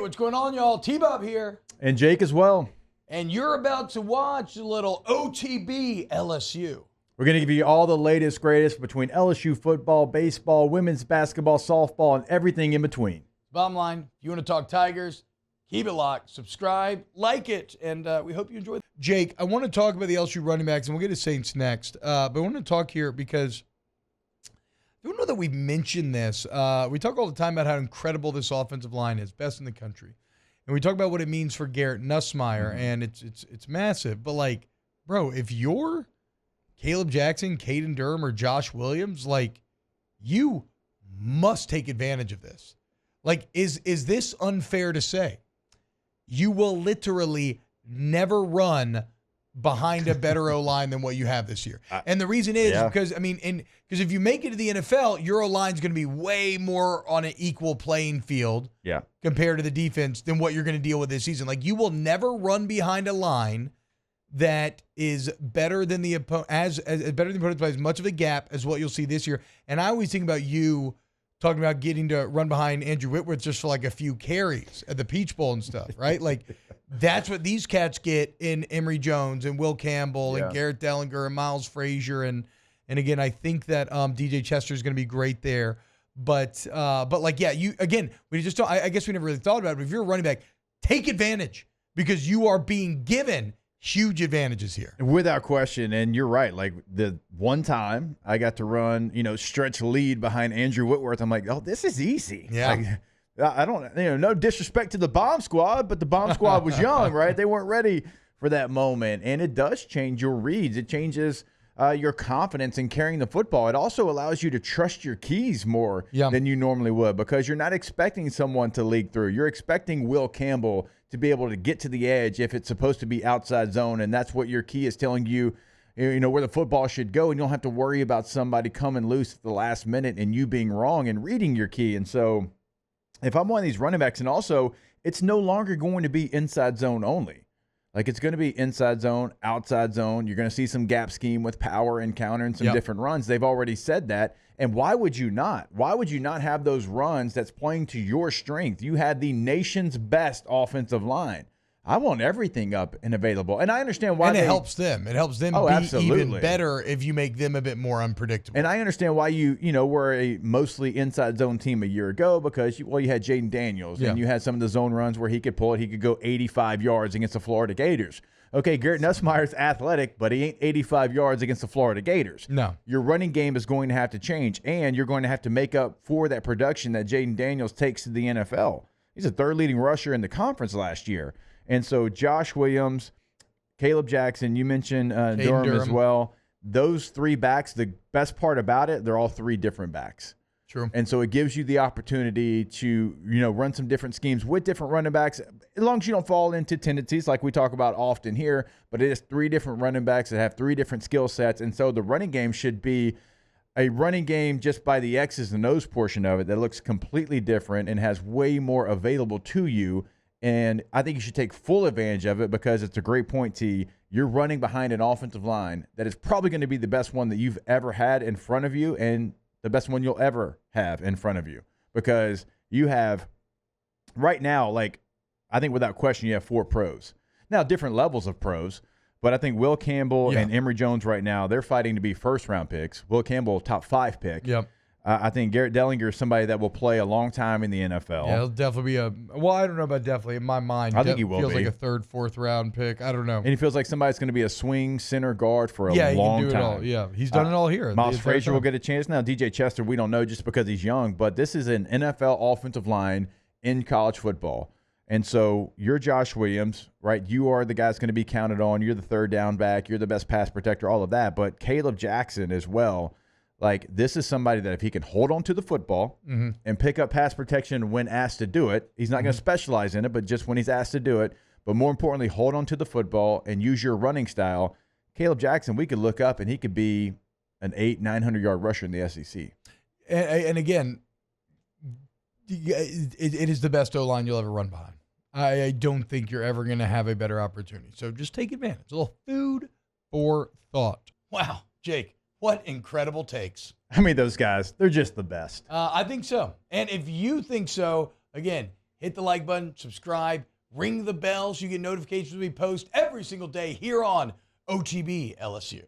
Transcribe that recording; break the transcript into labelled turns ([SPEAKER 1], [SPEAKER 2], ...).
[SPEAKER 1] what's going on, y'all? T-Bob here.
[SPEAKER 2] And Jake as well.
[SPEAKER 1] And you're about to watch a little OTB LSU.
[SPEAKER 2] We're going to give you all the latest, greatest between LSU football, baseball, women's basketball, softball, and everything in between.
[SPEAKER 1] Bottom line, if you want to talk Tigers, keep it locked, subscribe, like it, and we hope you enjoy it. Jake, I want to talk about the LSU running backs, and we'll get to Saints next. But I want to talk here because I don't know that we've mentioned this. We talk all the time about how incredible this offensive line is, best in the country. And we talk about what it means for Garrett Nussmeier, and it's massive. But, like, bro, if you're Caleb Jackson, Caden Durham, or Josh Williams, like, you must take advantage of this. Like, is this unfair to say? You will literally never run behind a better O-line than what you have this year. And the reason is because, because if you make it to the NFL, your O-line is going to be way more on an equal playing field compared to the defense than what you're going to deal with this season. Like, you will never run behind a line that is better than the opponent, as better than the opponent by as much of a gap as what you'll see this year. And I always think about you talking about getting to run behind Andrew Whitworth just for like a few carries at the Peach Bowl and stuff, right? Like, that's what these cats get in Emory Jones and Will Campbell and Garrett Dellinger and Miles Frazier. And again, I think that DJ Chester is going to be great there. But like, you, again, we just don't, I guess we never really thought about it, but if you're a running back, take advantage because you are being given huge advantages here.
[SPEAKER 2] Without question, and you're right. Like, the one time I got to run, stretch lead behind Andrew Whitworth, I'm like, oh, this is easy.
[SPEAKER 1] Yeah.
[SPEAKER 2] Like, I don't, no disrespect to the bomb squad, but the bomb squad was young, right? They weren't ready for that moment. And it does change your reads. It changes your confidence in carrying the football. It also allows you to trust your keys more than you normally would because you're not expecting someone to leak through. You're expecting Will Campbell to be able to get to the edge if it's supposed to be outside zone, and that's what your key is telling you, where the football should go, and you don't have to worry about somebody coming loose at the last minute and you being wrong and reading your key. And so if I'm one of these running backs, and also it's no longer going to be inside zone only. Like, it's going to be inside zone, outside zone. You're going to see some gap scheme with power and counter and some different runs. They've already said that. And why would you not? Why would you not have those runs that's playing to your strength? You had the nation's best offensive line. I want everything up and available. And I understand why.
[SPEAKER 1] And it helps them. It helps them be even better if you make them a bit more unpredictable.
[SPEAKER 2] And I understand why you were a mostly inside zone team a year ago because, you had Jaden Daniels and you had some of the zone runs where he could pull it. He could go 85 yards against the Florida Gators. Okay, Garrett Nussmeier's athletic, but he ain't 85 yards against the Florida Gators.
[SPEAKER 1] No.
[SPEAKER 2] Your running game is going to have to change, and you're going to have to make up for that production that Jaden Daniels takes to the NFL. He's a third leading rusher in the conference last year. And so Josh Williams, Caleb Jackson, you mentioned Durham as well. Those three backs, the best part about it, they're all three different backs.
[SPEAKER 1] True.
[SPEAKER 2] And so it gives you the opportunity to, run some different schemes with different running backs, as long as you don't fall into tendencies like we talk about often here. But it is three different running backs that have three different skill sets. And so the running game should be a running game just by the X's and O's portion of it that looks completely different and has way more available to you. And I think you should take full advantage of it because it's a great point, T. You're running behind an offensive line that is probably going to be the best one that you've ever had in front of you and the best one you'll ever have in front of you because you have right now, like, I think without question, you have 4 pros. Now, different levels of pros, but I think Will Campbell and Emory Jones right now, they're fighting to be first-round picks. Will Campbell, top 5 pick.
[SPEAKER 1] Yep.
[SPEAKER 2] I think Garrett Dellinger is somebody that will play a long time in the NFL.
[SPEAKER 1] Yeah, he'll definitely be I don't know about definitely. In my mind,
[SPEAKER 2] I think he will
[SPEAKER 1] feels
[SPEAKER 2] be.
[SPEAKER 1] like a 3rd, 4th round pick. I don't know.
[SPEAKER 2] And he feels like somebody's going to be a swing center guard for a long time.
[SPEAKER 1] Yeah, he can do it all. Yeah, he's done it all here.
[SPEAKER 2] Miles Frazier will get a chance. Now, DJ Chester, we don't know just because he's young, but this is an NFL offensive line in college football. And so you're Josh Williams, right? You are the guy that's going to be counted on. You're the third down back. You're the best pass protector, all of that. But Caleb Jackson as well. Like, this is somebody that if he can hold on to the football and pick up pass protection when asked to do it, he's not going to specialize in it, but just when he's asked to do it. But more importantly, hold on to the football and use your running style. Caleb Jackson, we could look up and he could be an 900-yard rusher in the SEC.
[SPEAKER 1] And again, it is the best O-line you'll ever run behind. I don't think you're ever going to have a better opportunity. So just take advantage. A little food for thought. Wow, Jake. What incredible takes.
[SPEAKER 2] I mean, those guys, they're just the best.
[SPEAKER 1] I think so. And if you think so, again, hit the like button, subscribe, ring the bell so you get notifications when we post every single day here on OTB LSU.